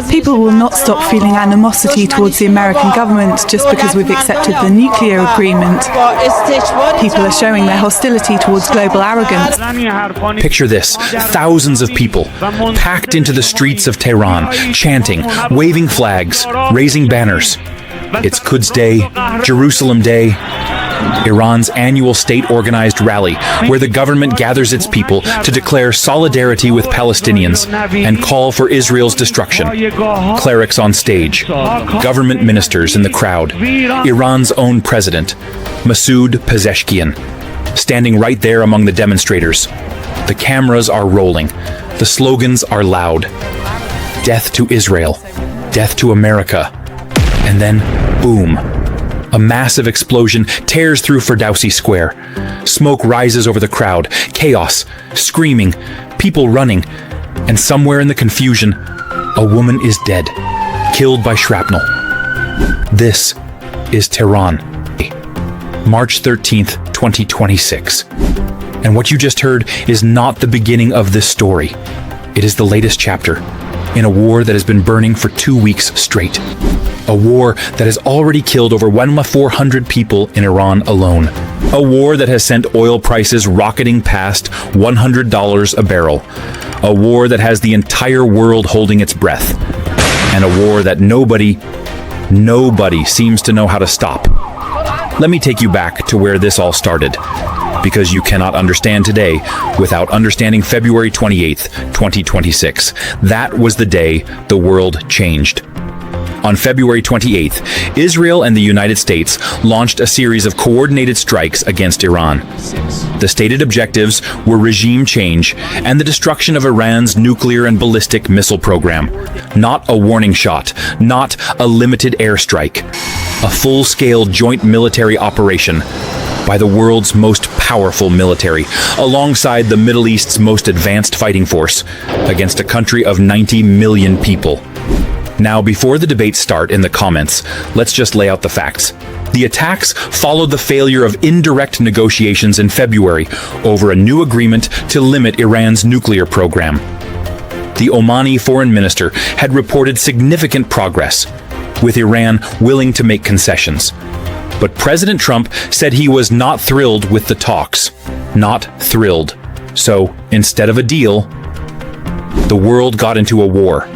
People will not stop feeling animosity towards the American government just because we've accepted the nuclear agreement. People are showing their hostility towards global arrogance. Picture this, thousands of people packed into the streets of Tehran, chanting, waving flags, raising banners. It's Quds Day, Jerusalem Day, Iran's annual state-organized rally, where the government gathers its people to declare solidarity with Palestinians and call for Israel's destruction. Clerics on stage, government ministers in the crowd, Iran's own president, Masoud Pezeshkian, standing right there among the demonstrators. The cameras are rolling. The slogans are loud. Death to Israel. Death to America. And then, boom. A massive explosion tears through Ferdowsi Square. Smoke rises over the crowd. Chaos. Screaming. People running. And somewhere in the confusion, a woman is dead. Killed by shrapnel. This is Tehran. March 13th, 2026. And what you just heard is not the beginning of this story. It is the latest chapter in a war that has been burning for 2 weeks straight. A war that has already killed over 1,400 people in Iran alone. A war that has sent oil prices rocketing past $100 a barrel. A war that has the entire world holding its breath. And a war that nobody seems to know how to stop. Let me take you back to where this all started, because you cannot understand today without understanding February 28th, 2026. That was the day the world changed. On February 28th, Israel and the United States launched a series of coordinated strikes against Iran. The stated objectives were regime change and the destruction of Iran's nuclear and ballistic missile program. Not a warning shot, not a limited airstrike. A full-scale joint military operation by the world's most powerful military, alongside the Middle East's most advanced fighting force, against a country of 90 million people. Now, before the debates start in the comments, let's just lay out the facts. The attacks followed the failure of indirect negotiations in February over a new agreement to limit Iran's nuclear program. The Omani foreign minister had reported significant progress, with Iran willing to make concessions. But President Trump said he was not thrilled with the talks. Not thrilled. So, instead of a deal, the world got into a war.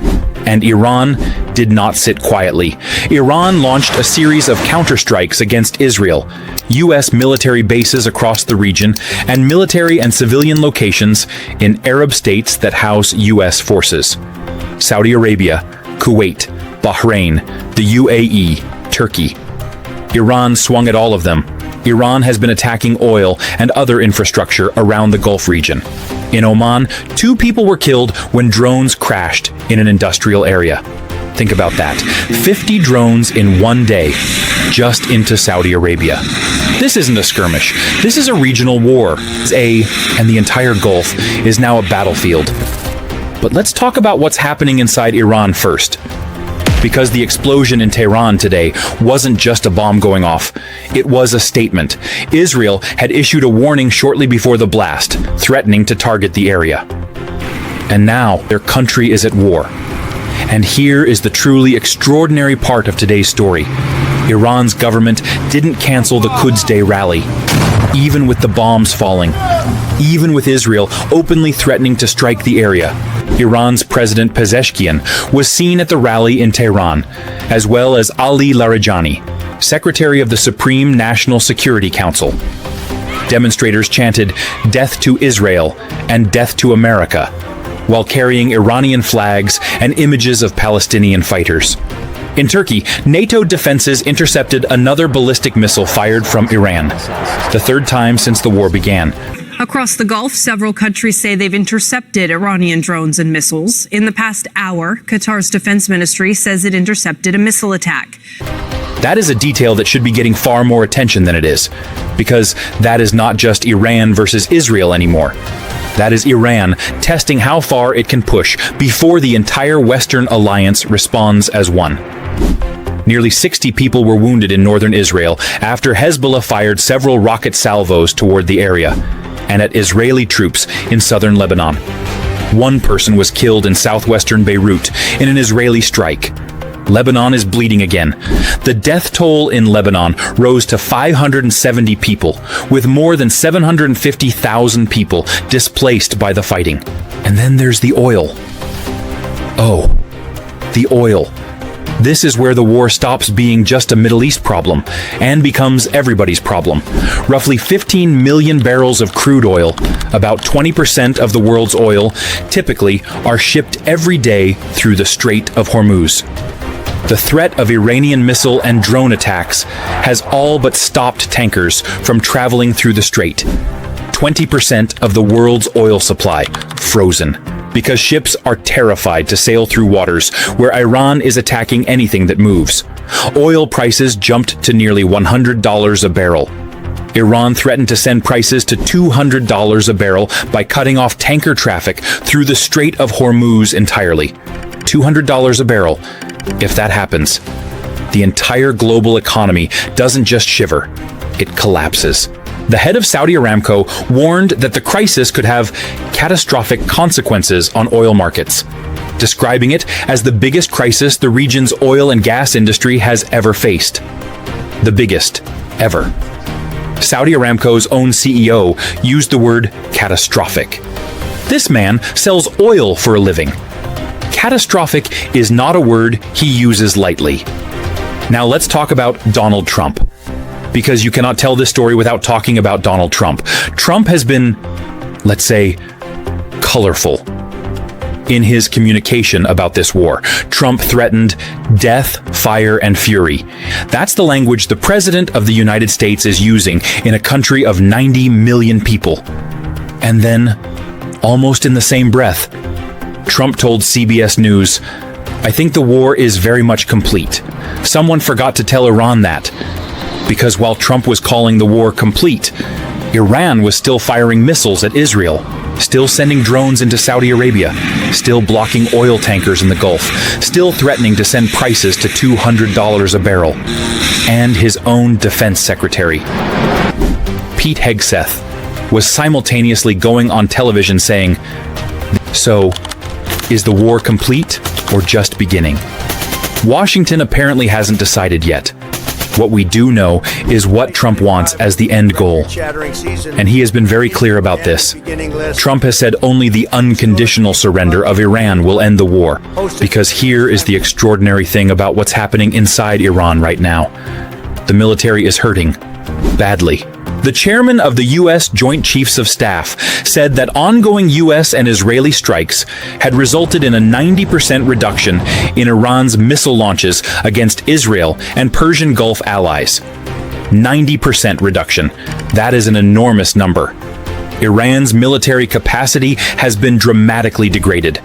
And Iran did not sit quietly. Iran launched a series of counterstrikes against Israel, U.S. military bases across the region, and military and civilian locations in Arab states that house U.S. forces. Saudi Arabia, Kuwait, Bahrain, the UAE, Turkey. Iran swung at all of them. Iran has been attacking oil and other infrastructure around the Gulf region. In Oman, 2 people were killed when drones crashed in an industrial area. Think about that. 50 drones in one day, just into Saudi Arabia. This isn't a skirmish. This is a regional war. And the entire Gulf is now a battlefield. But let's talk about what's happening inside Iran first. Because the explosion in Tehran today wasn't just a bomb going off. It was a statement. Israel had issued a warning shortly before the blast, threatening to target the area. And now their country is at war. And here is the truly extraordinary part of today's story. Iran's government didn't cancel the Quds Day rally, even with the bombs falling, even with Israel openly threatening to strike the area. Iran's President Pezeshkian was seen at the rally in Tehran, as well as Ali Larijani, Secretary of the Supreme National Security Council. Demonstrators chanted, "Death to Israel" and "Death to America," while carrying Iranian flags and images of Palestinian fighters. In Turkey, NATO defenses intercepted another ballistic missile fired from Iran, the third time since the war began. Across the Gulf, several countries say they've intercepted Iranian drones and missiles. In the past hour, Qatar's defense ministry says it intercepted a missile attack. That is a detail that should be getting far more attention than it is, because that is not just Iran versus Israel anymore. That is Iran testing how far it can push before the entire Western alliance responds as one. Nearly 60 people were wounded in northern Israel after Hezbollah fired several rocket salvos toward the area and at Israeli troops in southern Lebanon. One person was killed in southwestern Beirut in an Israeli strike. Lebanon is bleeding again. The death toll in Lebanon rose to 570 people, with more than 750,000 people displaced by the fighting. And then there's the oil. Oh, the oil. This is where the war stops being just a Middle East problem and becomes everybody's problem. Roughly 15 million barrels of crude oil, about 20% of the world's oil, typically are shipped every day through the Strait of Hormuz. The threat of Iranian missile and drone attacks has all but stopped tankers from traveling through the strait. 20% of the world's oil supply frozen, because ships are terrified to sail through waters where Iran is attacking anything that moves. Oil prices jumped to nearly $100 a barrel. Iran threatened to send prices to $200 a barrel by cutting off tanker traffic through the Strait of Hormuz entirely. $200 a barrel. If that happens, the entire global economy doesn't just shiver, it collapses. The head of Saudi Aramco warned that the crisis could have catastrophic consequences on oil markets, describing it as the biggest crisis the region's oil and gas industry has ever faced. The biggest ever. Saudi Aramco's own CEO used the word catastrophic. This man sells oil for a living. Catastrophic is not a word he uses lightly. Now let's talk about Donald Trump, because you cannot tell this story without talking about Donald Trump. Trump has been, let's say, colorful in his communication about this war. Trump threatened death, fire, and fury. That's the language the President of the United States is using in a country of 90 million people. And then, almost in the same breath, Trump told CBS News, "I think the war is very much complete. Someone forgot to tell Iran that." Because while Trump was calling the war complete, Iran was still firing missiles at Israel, still sending drones into Saudi Arabia, still blocking oil tankers in the Gulf, still threatening to send prices to $200 a barrel. And his own defense secretary, Pete Hegseth, was simultaneously going on television saying, "So, is the war complete or just beginning?" Washington apparently hasn't decided yet. What we do know is what Trump wants as the end goal. And he has been very clear about this. Trump has said only the unconditional surrender of Iran will end the war. Because here is the extraordinary thing about what's happening inside Iran right now. The military is hurting badly. The chairman of the U.S. Joint Chiefs of Staff said that ongoing U.S. and Israeli strikes had resulted in a 90% reduction in Iran's missile launches against Israel and Persian Gulf allies. 90% reduction. That is an enormous number. Iran's military capacity has been dramatically degraded.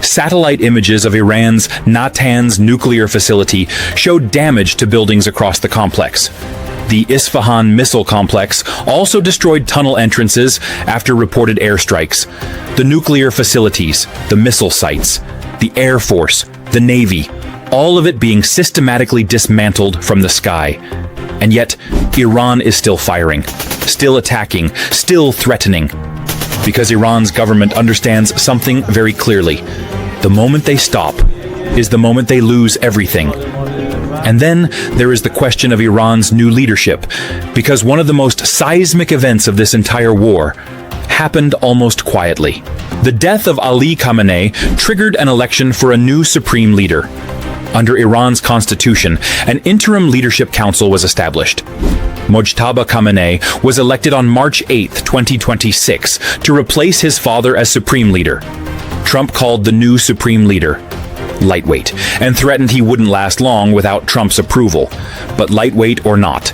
Satellite images of Iran's Natanz nuclear facility showed damage to buildings across the complex. The Isfahan missile complex also destroyed tunnel entrances after reported airstrikes. The nuclear facilities, the missile sites, the Air Force, the Navy, all of it being systematically dismantled from the sky. And yet, Iran is still firing, still attacking, still threatening. Because Iran's government understands something very clearly. The moment they stop is the moment they lose everything. And then there is the question of Iran's new leadership, because one of the most seismic events of this entire war happened almost quietly. The death of Ali Khamenei triggered an election for a new supreme leader. Under Iran's constitution, an interim leadership council was established. Mojtaba Khamenei was elected on March 8, 2026, to replace his father as supreme leader. Trump called the new supreme leader lightweight, and threatened he wouldn't last long without Trump's approval. But lightweight or not,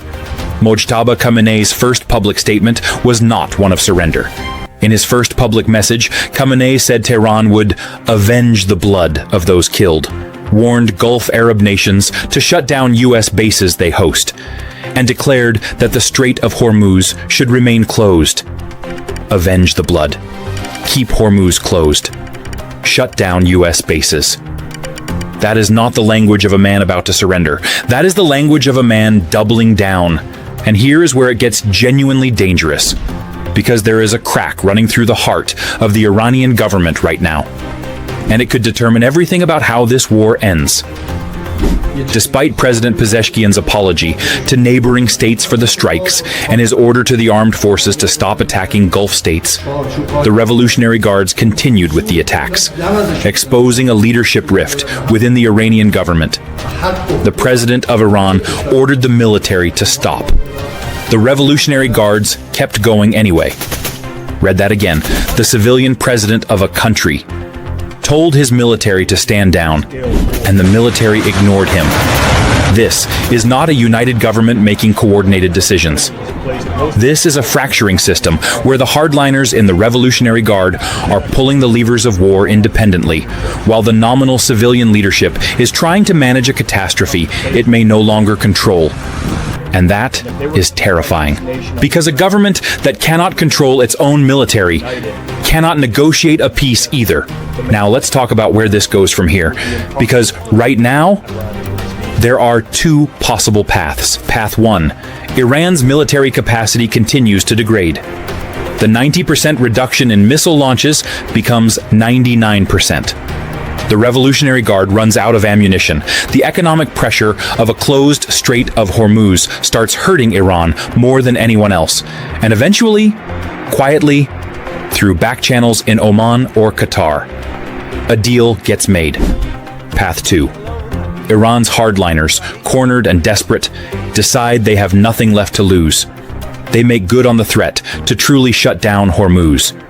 Mojtaba Khamenei's first public statement was not one of surrender. In his first public message, Khamenei said Tehran would avenge the blood of those killed, warned Gulf Arab nations to shut down U.S. bases they host, and declared that the Strait of Hormuz should remain closed. Avenge the blood. Keep Hormuz closed. Shut down U.S. bases. That is not the language of a man about to surrender. That is the language of a man doubling down. And here is where it gets genuinely dangerous. because there is a crack running through the heart of the Iranian government right now, and it could determine everything about how this war ends. Despite President Pezeshkian's apology to neighboring states for the strikes and his order to the armed forces to stop attacking Gulf states, the Revolutionary Guards continued with the attacks, exposing a leadership rift within the Iranian government. The president of Iran ordered the military to stop. The Revolutionary Guards kept going anyway. Read that again. The civilian president of a country told his military to stand down, and the military ignored him. This is not a united government making coordinated decisions. This is a fracturing system where the hardliners in the Revolutionary Guard are pulling the levers of war independently, while the nominal civilian leadership is trying to manage a catastrophe it may no longer control. And that is terrifying, because a government that cannot control its own military cannot negotiate a peace either. Now let's talk about where this goes from here, because right now, there are two possible paths. Path 1, Iran's military capacity continues to degrade. The 90% reduction in missile launches becomes 99%. The Revolutionary Guard runs out of ammunition. The economic pressure of a closed Strait of Hormuz starts hurting Iran more than anyone else. And eventually, quietly, through back channels in Oman or Qatar, a deal gets made. Path 2. Iran's hardliners, cornered and desperate, decide they have nothing left to lose. They make good on the threat to truly shut down Hormuz.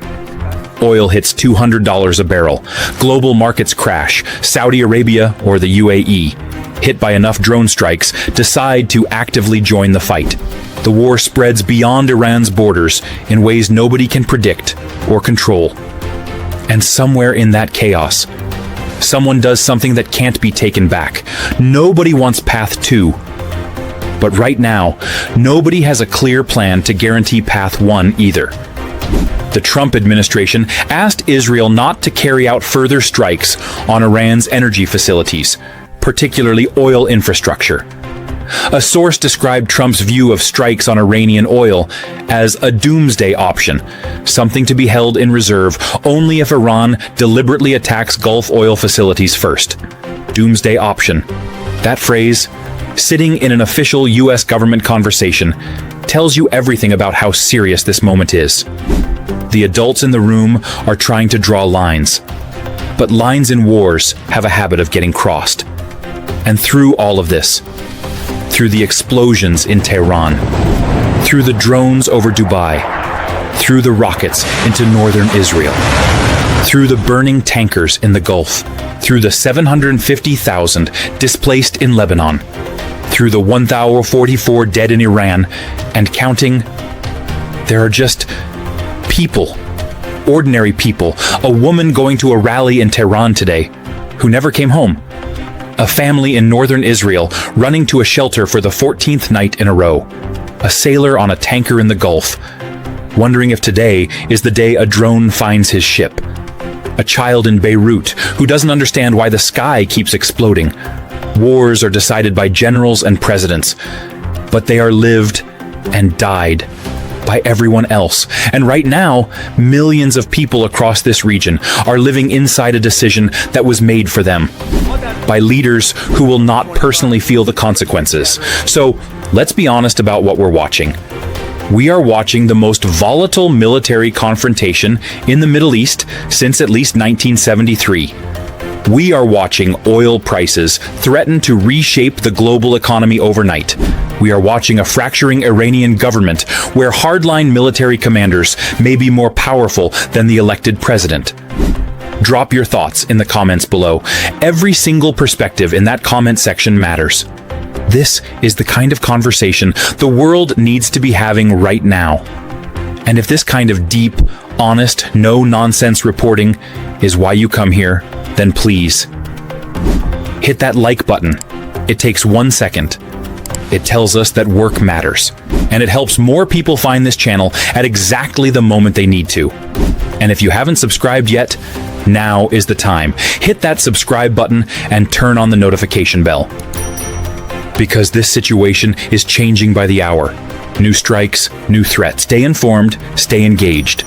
Oil hits $200 a barrel. Global markets crash. Saudi Arabia or the UAE, hit by enough drone strikes, decide to actively join the fight. The war spreads beyond Iran's borders in ways nobody can predict or control. And somewhere in that chaos, someone does something that can't be taken back. Nobody wants Path 2. But right now, nobody has a clear plan to guarantee Path 1 either. The Trump administration asked Israel not to carry out further strikes on Iran's energy facilities, particularly oil infrastructure. A source described Trump's view of strikes on Iranian oil as a doomsday option, something to be held in reserve only if Iran deliberately attacks Gulf oil facilities first. Doomsday option. That phrase, sitting in an official U.S. government conversation, tells you everything about how serious this moment is. The adults in the room are trying to draw lines, but lines in wars have a habit of getting crossed. And through all of this, through the explosions in Tehran, through the drones over Dubai, through the rockets into northern Israel, through the burning tankers in the Gulf, through the 750,000 displaced in Lebanon, through the 1,044 dead in Iran, and counting, there are just people, ordinary people, a woman going to a rally in Tehran today who never came home, a family in northern Israel running to a shelter for the 14th night in a row, a sailor on a tanker in the Gulf, wondering if today is the day a drone finds his ship, a child in Beirut who doesn't understand why the sky keeps exploding. Wars are decided by generals and presidents, but they are lived and died by everyone else. And right now, millions of people across this region are living inside a decision that was made for them by leaders who will not personally feel the consequences. So let's be honest about what we're watching. We are watching the most volatile military confrontation in the Middle East since at least 1973. We are watching oil prices threaten to reshape the global economy overnight. We are watching a fracturing Iranian government where hardline military commanders may be more powerful than the elected president. Drop your thoughts in the comments below. Every single perspective in that comment section matters. This is the kind of conversation the world needs to be having right now. And if this kind of deep, honest, no-nonsense reporting is why you come here, then please hit that like button. It takes 1 second. It tells us that work matters, and it helps more people find this channel at exactly the moment they need to. And if you haven't subscribed yet, now is the time. Hit that subscribe button and turn on the notification bell. Because this situation is changing by the hour, New strikes, new threats. Stay informed, stay engaged.